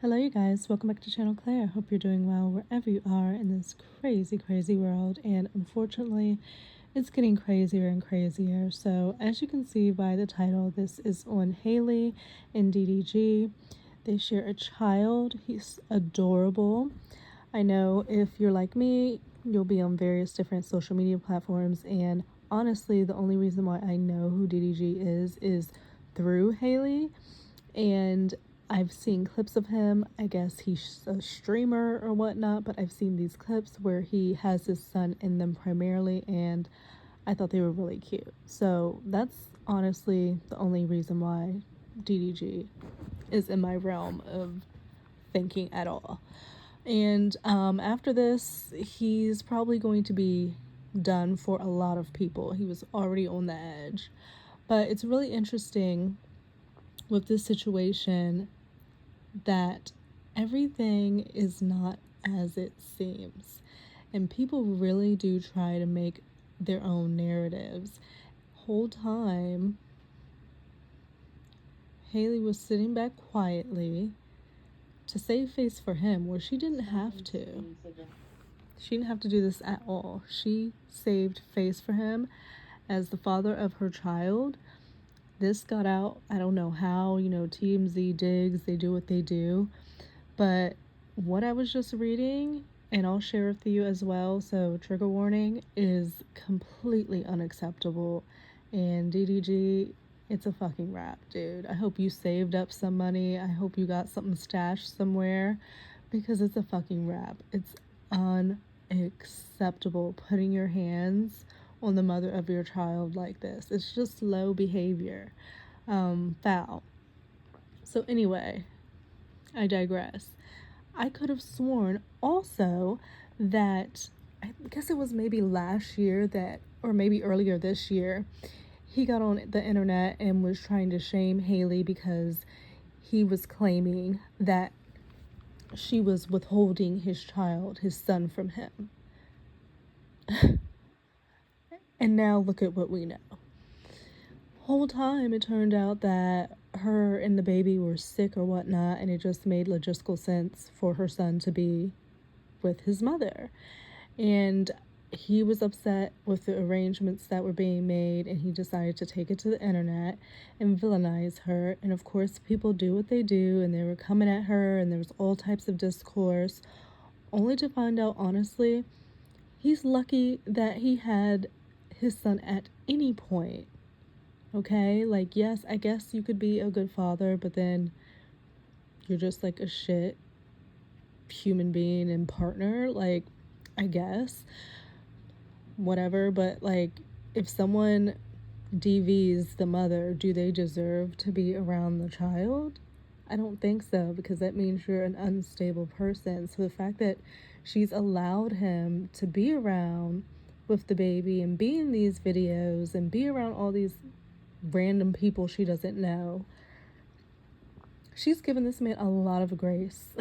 Hello you guys, welcome back to Channel Claire. Hope you're doing well wherever you are in this crazy world, and unfortunately it's getting crazier and crazier. So as you can see by the title, this is on Halle and DDG. They share a child. He's adorable. I know if you're like me, you'll be on various different social media platforms, and honestly the only reason why I know who DDG is through Halle, and I've seen clips of him. I guess he's a streamer or whatnot, but I've seen these clips where he has his son in them primarily, and I thought they were really cute. So that's honestly the only reason why DDG is in my realm of thinking at all. And after this, he's probably going to be done for a lot of people. He was already on the edge. But it's really interesting with this situation that everything is not as it seems. And people really do try to make their own narratives. Whole time, Halle was sitting back quietly to save face for him, where she didn't have to. She didn't have to do this at all. She saved face for him as the father of her child. This got out, I don't know how, TMZ digs, they do what they do. But what I was just reading, and I'll share with you as well, so trigger warning, is completely unacceptable. And DDG, it's a fucking wrap, dude. I hope you saved up some money. I hope you got something stashed somewhere, because it's a fucking wrap. It's unacceptable putting your hands on the mother of your child like this. It's just low behavior. Foul. So anyway, I digress. I could have sworn also that, I guess it was maybe last year that, or maybe earlier this year, he got on the internet and was trying to shame Halle because he was claiming that she was withholding his child, his son, from him. And now look at what we know. Whole time it turned out that her and the baby were sick or whatnot, and it just made logistical sense for her son to be with his mother. And he was upset with the arrangements that were being made, and he decided to take it to the internet and villainize her. And of course people do what they do, and they were coming at her, and there was all types of discourse, only to find out, honestly, he's lucky that he had his son at any point. Okay, like, yes, I guess you could be a good father, but then you're just like a shit human being and partner. Like, I guess, whatever. But like, if someone DVs the mother, do they deserve to be around the child? I don't think so, because that means you're an unstable person. So the fact that she's allowed him to be around with the baby and be in these videos and be around all these random people she doesn't know, she's given this man a lot of grace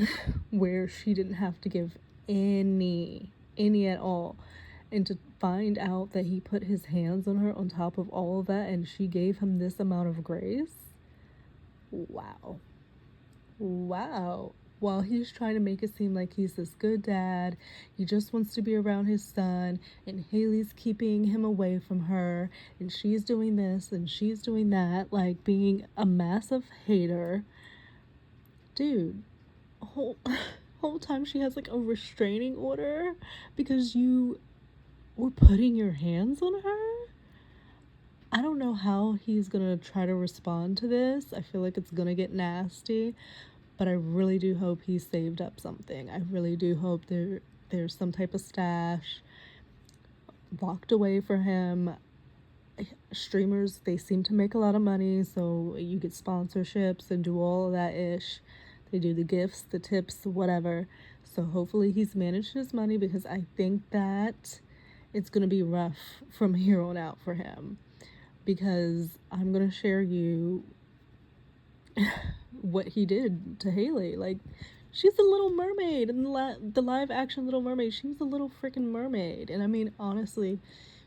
where she didn't have to give any at all. And to find out that he put his hands on her on top of all of that, and she gave him this amount of grace, wow. While he's trying to make it seem like he's this good dad, he just wants to be around his son, and Haley's keeping him away from her, and she's doing this and she's doing that, like being a massive hater. Dude, whole time she has like a restraining order because you were putting your hands on her. I don't know how he's gonna try to respond to this. I feel like it's gonna get nasty, but I really do hope he saved up something. I really do hope there's some type of stash locked away for him. Streamers, they seem to make a lot of money, so you get sponsorships and do all of that ish. They do the gifts, the tips, whatever. So hopefully he's managed his money, because I think that it's going to be rough from here on out for him. Because I'm going to share you what he did to Halle. Like, she's a little mermaid in the live action Little Mermaid. She was a little freaking mermaid. And I mean, honestly,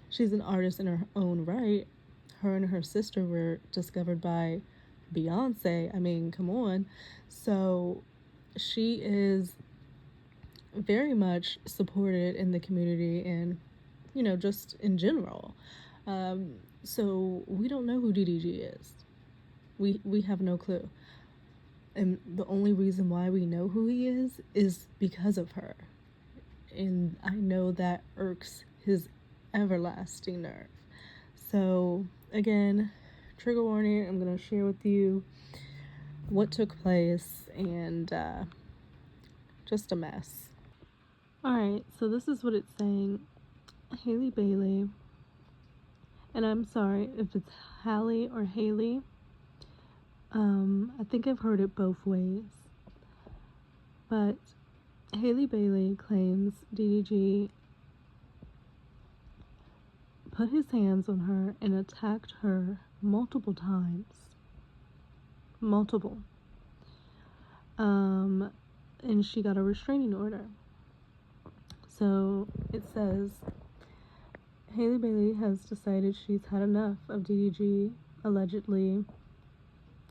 she's an artist in her own right. Her and her sister were discovered by Beyonce. I mean, come on. So she is very much supported in the community and, you know, just in general. So we don't know who DDG is. We have no clue. And the only reason why we know who he is because of her. And I know that irks his everlasting nerve. So, again, trigger warning, I'm going to share with you what took place and just a mess. Alright, so this is what it's saying. Haley Bailey, and I'm sorry if it's Halle or Haley. I think I've heard it both ways. But Haley Bailey claims DDG put his hands on her and attacked her multiple times. Multiple. And she got a restraining order. So it says Haley Bailey has decided she's had enough of DDG allegedly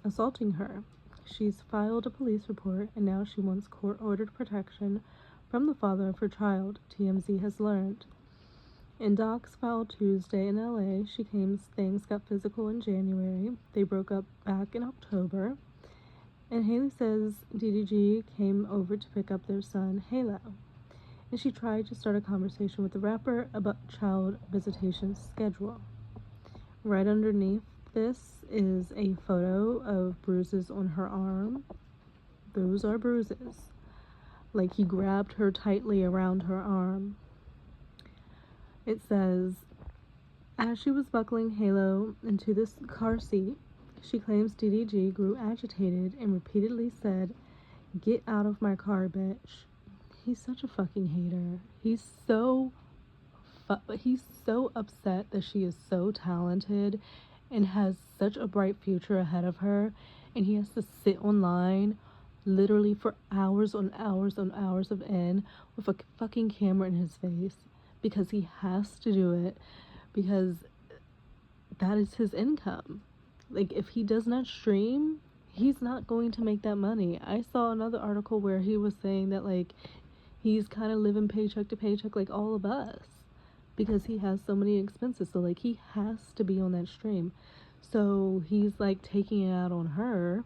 assaulting her. She's filed a police report and now she wants court-ordered protection from the father of her child, TMZ has learned. In docs filed Tuesday in LA, she claims things got physical in January. They broke up back in October. And Haley says DDG came over to pick up their son, Halo. And she tried to start a conversation with the rapper about child visitation schedule. Right underneath this is a photo of bruises on her arm. Those are bruises. Like he grabbed her tightly around her arm. It says, as she was buckling Halo into this car seat, she claims DDG grew agitated and repeatedly said, "Get out of my car, bitch." He's such a fucking hater. He's so upset that she is so talented and has such a bright future ahead of her, and he has to sit online literally for hours on hours on hours of end with a fucking camera in his face because he has to do it because that is his income. Like, if he does not stream, he's not going to make that money. I saw another article where he was saying that, like, he's kind of living paycheck to paycheck like all of us because he has so many expenses. So, like, he has to be on that stream. So he's, like, taking it out on her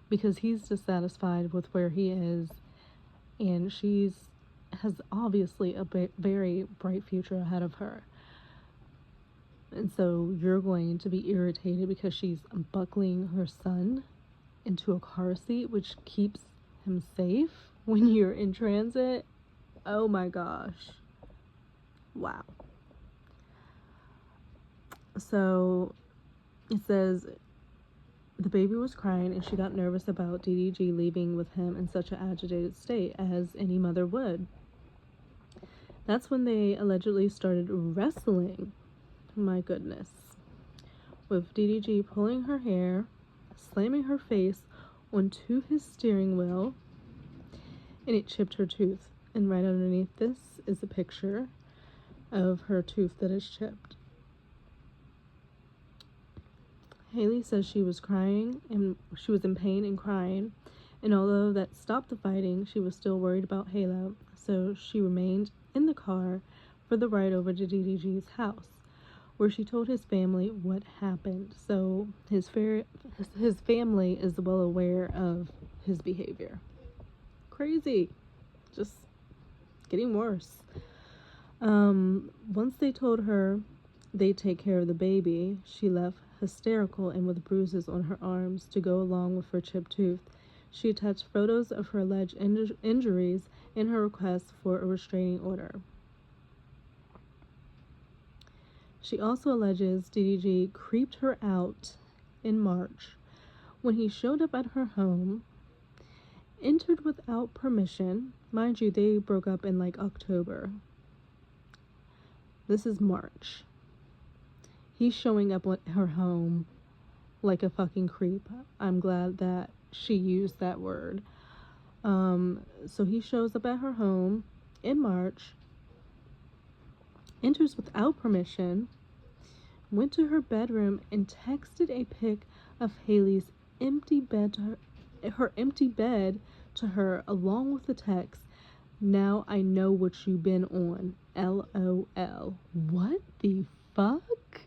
because he's dissatisfied with where he is. And has obviously a very bright future ahead of her. And so you're going to be irritated because she's buckling her son into a car seat, which keeps him safe when you're in transit. Oh my gosh. Wow. So it says the baby was crying and she got nervous about DDG leaving with him in such an agitated state, as any mother would. That's when they allegedly started wrestling. My goodness. With DDG pulling her hair, slamming her face onto his steering wheel, and it chipped her tooth. And right underneath this is a picture of her tooth that is chipped. Haley says she was crying and she was in pain and crying, and although that stopped the fighting, she was still worried about Halo, so she remained in the car for the ride over to DDG's house, where she told his family what happened. So his family is well aware of his behavior. Crazy. Just getting worse. Once they told her they'd take care of the baby, she left hysterical and with bruises on her arms to go along with her chipped tooth. She attached photos of her alleged injuries in her request for a restraining order. She also alleges DDG creeped her out in March when he showed up at her home, entered without permission. Mind you, they broke up in like October. This is March. He's showing up at her home like a fucking creep. I'm glad that she used that word. So he shows up at her home in March, enters without permission, went to her bedroom and texted a pic of Haley's empty bed her empty bed to her, along with the text, "Now I know what you've been on. LOL." What the fuck?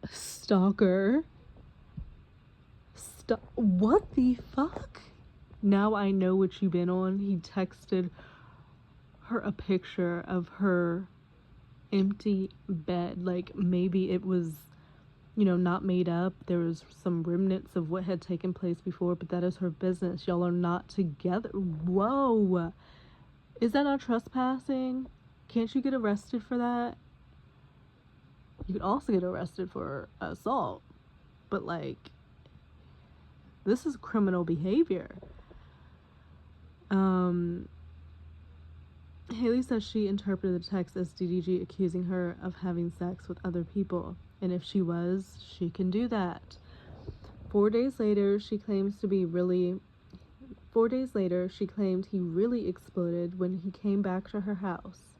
Stalker. What the fuck? "Now I know what you've been on." He texted her a picture of her empty bed. Like, maybe it was, not made up. There was some remnants of what had taken place before, but that is her business. Y'all are not together. Whoa. Is that not trespassing? Can't you get arrested for that? You could also get arrested for assault. But, like, this is criminal behavior. Halle says she interpreted the text as DDG accusing her of having sex with other people. And if she was, she can do that. 4 days later, she claimed he really exploded when he came back to her house.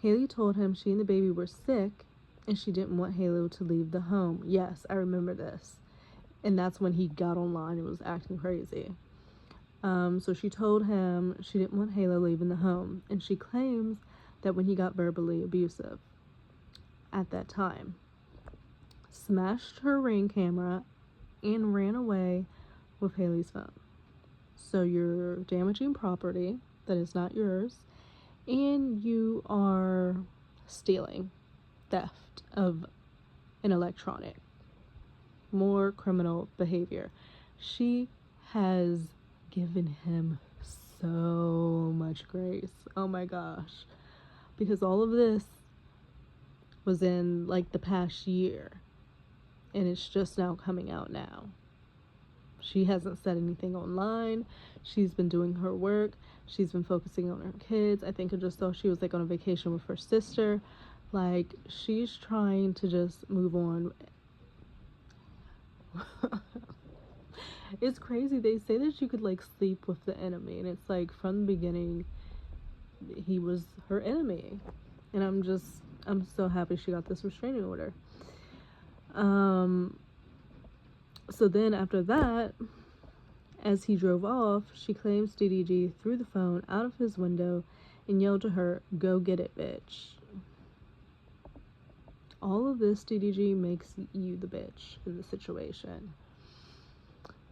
Halle told him she and the baby were sick and she didn't want Halo to leave the home. Yes, I remember this. And that's when he got online and was acting crazy. So she told him she didn't want Halo leaving the home. And she claims that when he got verbally abusive at that time, smashed her Ring camera and ran away with Haley's phone. So you're damaging property that is not yours, and you are stealing, theft of an electronic. More criminal behavior. She has given him so much grace. Oh my gosh. Because all of this was in like the past year, and it's just now coming out now. She hasn't said anything online. She's been doing her work. She's been focusing on her kids. I think I just saw she was like on a vacation with her sister. Like, she's trying to just move on. It's crazy. They say that you could like sleep with the enemy, and it's like from the beginning he was her enemy. And I'm so happy she got this restraining order. So then after that, as he drove off, she claims DDG threw the phone out of his window and yelled to her, "Go get it, bitch." All of this, DDG makes you the bitch in the situation.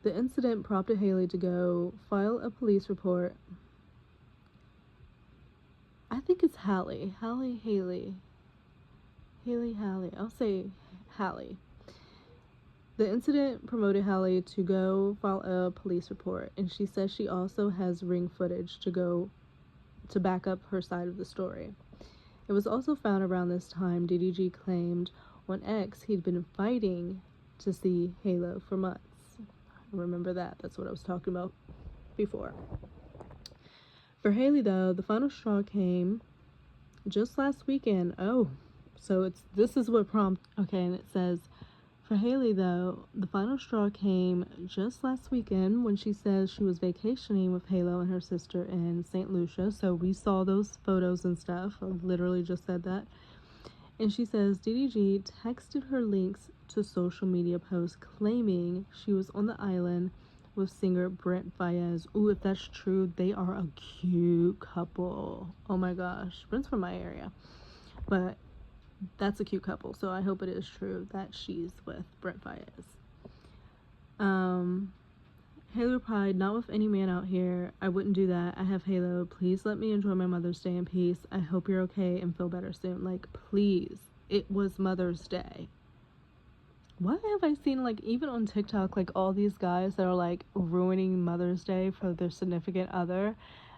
The incident prompted Halle to go file a police report. I think it's Halle. Halle. I'll say Halle. The incident promoted Halle to go file a police report, and she says she also has Ring footage to back up her side of the story. It was also found around this time DDG claimed on X he'd been fighting to see Halo for months. Remember that. That's what I was talking about before. For Halle, though, the final straw came just last weekend. Oh, so this is what prompted. Okay, and it says, for Halle, though, the final straw came just last weekend when she says she was vacationing with Halo and her sister in St. Lucia. So we saw those photos and stuff. I literally just said that. And she says DDG texted her links to social media posts claiming she was on the island with singer Brent Faiyaz. Ooh, if that's true, they are a cute couple. Oh my gosh. Brent's from my area. But that's a cute couple, so I hope it is true that she's with Brent Faiyaz. Halo replied, "Not with any man out here. I wouldn't do that. I have Halo. Please let me enjoy my Mother's Day in peace. I hope you're okay and feel better soon." Like, please. It was Mother's Day. What have I seen, like, even on TikTok, like, all these guys that are, like, ruining Mother's Day for their significant other.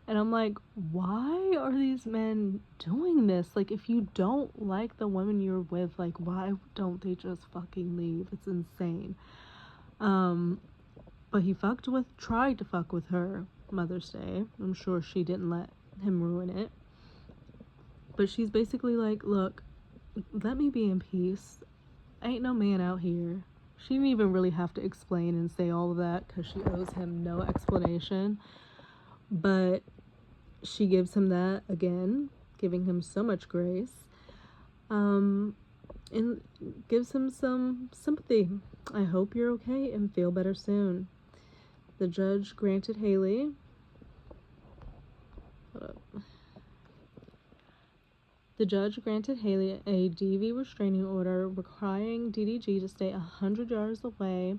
And I'm like, why are these men doing this? Like, if you don't like the woman you're with, like, why don't they just fucking leave? It's insane. But he tried to fuck with her Mother's Day. I'm sure she didn't let him ruin it. But she's basically like, look, let me be in peace. Ain't no man out here. She didn't even really have to explain and say all of that because she owes him no explanation. But she gives him that again, giving him so much grace, and gives him some sympathy. I hope you're okay and feel better soon. The judge granted Halle... Hold up. The judge granted Halle a DV restraining order requiring DDG to stay 100 yards away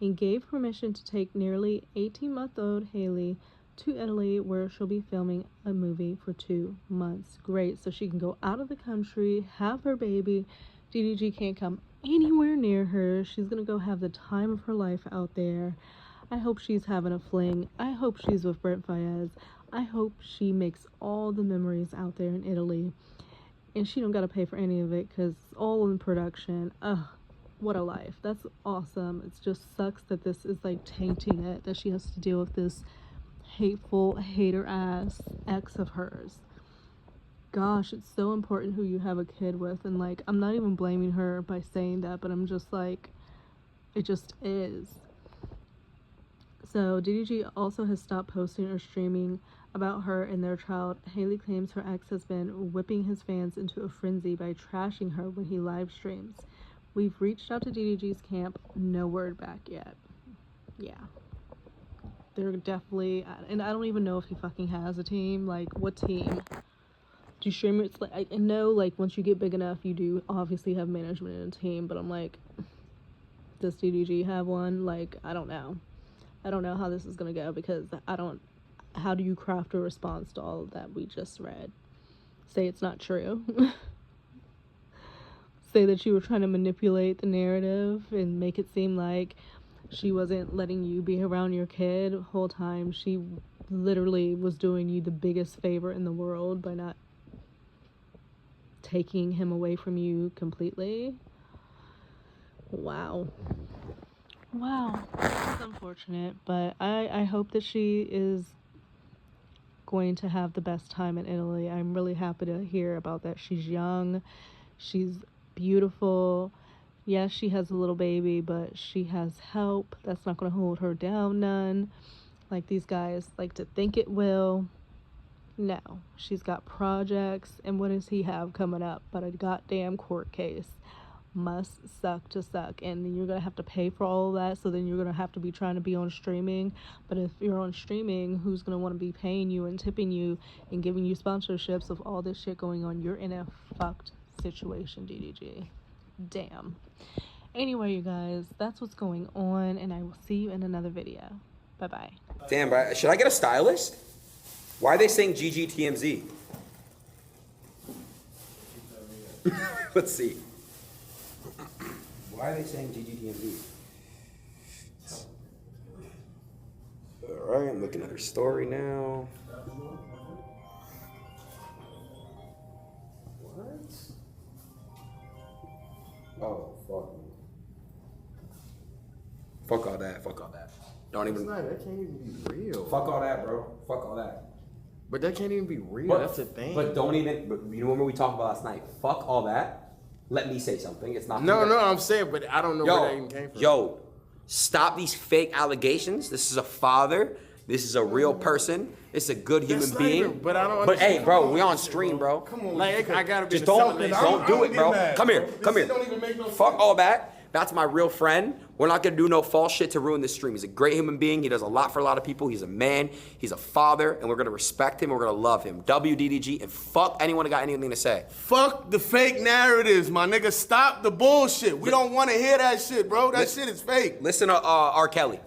and gave permission to take nearly 18-month-old Halle to Italy, where she'll be filming a movie for 2 months. Great, so she can go out of the country, have her baby. DDG can't come anywhere near her. She's gonna go have the time of her life out there. I hope she's having a fling. I hope she's with Brent Faiyaz. I hope she makes all the memories out there in Italy. And she don't gotta pay for any of it because it's all in production. Ugh, what a life. That's awesome. It just sucks that this is like tainting it, that she has to deal with this hateful, hater-ass ex of hers. Gosh, it's so important who you have a kid with. And like, I'm not even blaming her by saying that, but I'm just like, it just is. So DDG also has stopped posting or streaming about her and their child. Halle claims her ex has been whipping his fans into a frenzy by trashing her when he live streams. We've reached out to DDG's camp, no word back yet. Yeah. They're definitely, and I don't even know if he fucking has a team. Like, what team? Do you stream it? Like, I know, like, once you get big enough, you do obviously have management and a team, but I'm like, does DDG have one? Like, I don't know. I don't know how this is gonna go because how do you craft a response to all of that we just read? Say it's not true. Say that you were trying to manipulate the narrative and make it seem like she wasn't letting you be around your kid the whole time. She literally was doing you the biggest favor in the world by not taking him away from you completely. Wow. It's unfortunate, but I hope that she is going to have the best time in Italy. I'm really happy to hear about that. She's young, she's beautiful. Yes, she has a little baby, but she has help. That's not going to hold her down none, like these guys like to think it will. No, she's got projects, and what does he have coming up but a goddamn court case? Must suck to suck, and you're gonna have to pay for all of that, so then you're gonna have to be trying to be on streaming. But if you're on streaming, who's gonna want to be paying you and tipping you and giving you sponsorships of all this shit going on? You're in a fucked situation, DDG. Damn. Anyway, you guys, that's what's going on, and I will see you in another video. Bye bye. Damn, bro, should I get a stylist? Why are they saying GGTMZ? Let's see. Why are they saying GGTMZ? Alright, I'm looking at her story now. What? Oh, fuck. Fuck all that, fuck all that. Don't even. That can't even be real. Fuck all that, bro. Fuck all that. But that can't even be real. But, that's the thing. But don't even. But you remember we talked about last night? Fuck all that. Let me say something. It's not. No, I'm saying, but I don't know where that even came from. Yo, stop these fake allegations. This is a father. This is a real person. It's a good human being. Even, but I don't. But hey, bro, we on stream, bro. Come on, like I gotta be. Just don't do it, bro. Come here, come here. Don't even make no Fuck all that. That's my real friend. We're not gonna do no false shit to ruin this stream. He's a great human being. He does a lot for a lot of people. He's a man. He's a father, and we're gonna respect him. We're gonna love him. WDDG, and fuck anyone who got anything to say. Fuck the fake narratives, my nigga. Stop the bullshit. We don't want to hear that shit, bro. That shit is fake. Listen to R. Kelly.